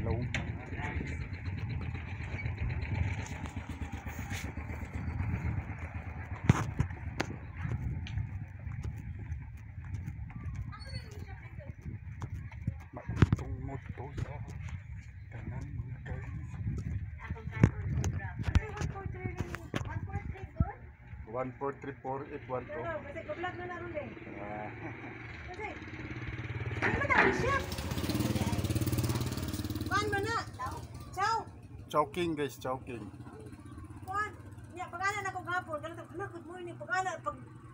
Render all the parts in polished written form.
Hello. Tungod to sa tanan mga guys. 1434812. Kasi vlog na naroon din. Kasi ano na siya? Kuan mo na. Ciao. Choking guys, choking. Kuan. Nya pag-ana na ko gapon, ganito na good morning. Pag-ana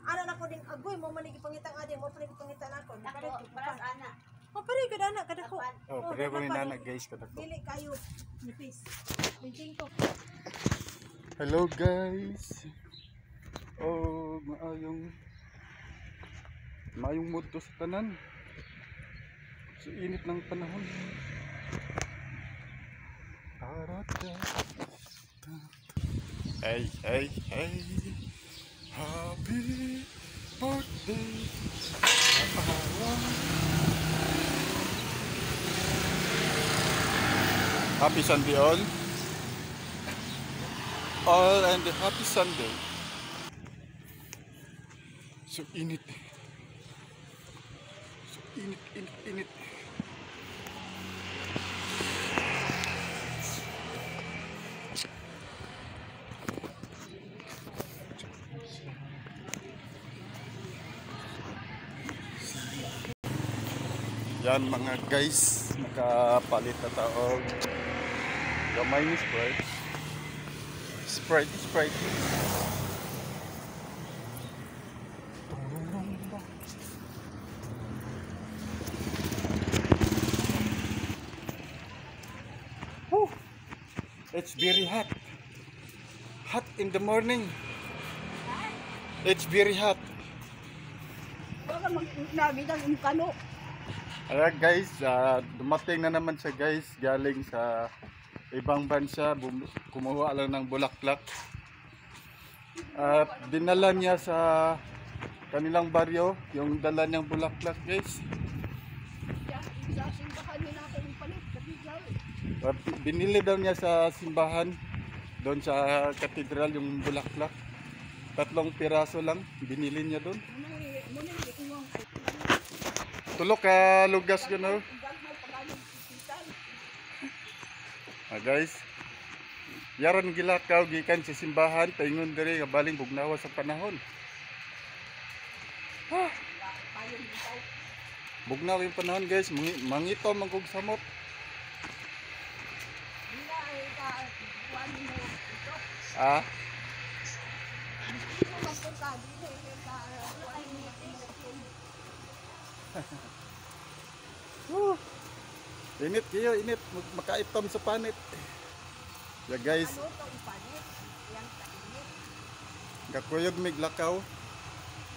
ana na ko ding agoy mo man pangitang adi mo pala pangitang ako. Paras ana. Pare kada ana kada ko. Oh, pareho ni nana guys kada ko. Dili kayo nipis. Pinting ko. Hello guys. Oh, maayong mood to sa tanan. So init ng panahon. Hey, hey, hey. Happy birthday. Happy Sunday all. All and happy Sunday. So init. So init. Yan mga guys, nakapalit na tao. Gamay ni Sprite. Sprite. Woo! It's very hot. Hot in the morning. It's very hot. Alright guys, dumating na naman siya guys, galing sa ibang bansa, kumuha lang ng bulaklak. Dinala niya sa kanilang baryo, yung dala niyang bulaklak guys. Binili daw niya sa simbahan, doon sa katedral yung bulaklak. 3 piraso lang, binili niya doon. Tulok ka lugas gano. Guys, yaran gilakaw gikan sa simbahan paingon diri nga baling bugnawa sa panahon. Bugnaw yung panahon guys, mangito mangkog samot. Init kayo, init. Makaitom sa panit. Ya guys. Gakuyog mig lakaw.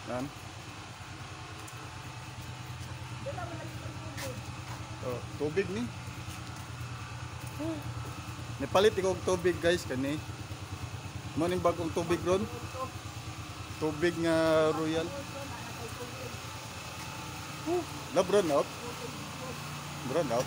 Nan. Oh, tubig ni. Nipalit ko og tubig guys kani. Mo ning bagong tubig ron. Tubig nga royal. Na brown out. Brown out.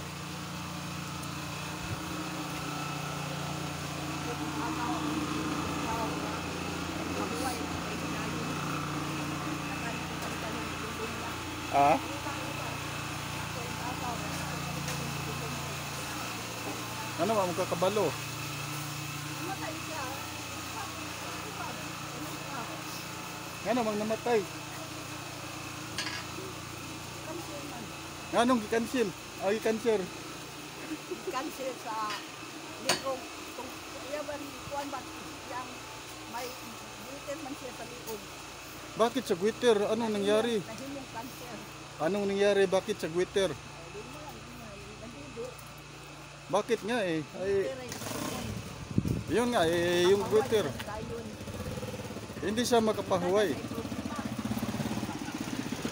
Ano ba mong kakabalo? Ano mang namatay? Anong gi-cancel? Gi-cancer. Cancel sa likod. Yaban kuan ba yang may gluten man siya sa likod. Bakit sa Twitter? Anong nangyari? Nahimong cancer. Anong nangyari? Bakit sa Twitter? Bakit nga eh? Yun nga eh, yung Twitter. Hindi siya makapahuway.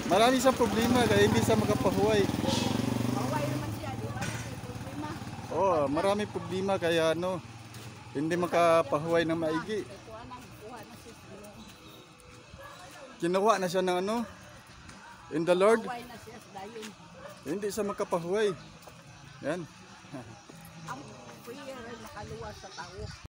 Marami siyang problema kaya hindi siya makapahuway. Oh, marami problema kaya ano, hindi makapahuway ng maigi. Kinuha na siya ng ano, in the Lord. Hindi siya makapahuway. Yan. iya rin makaluwas sa tao.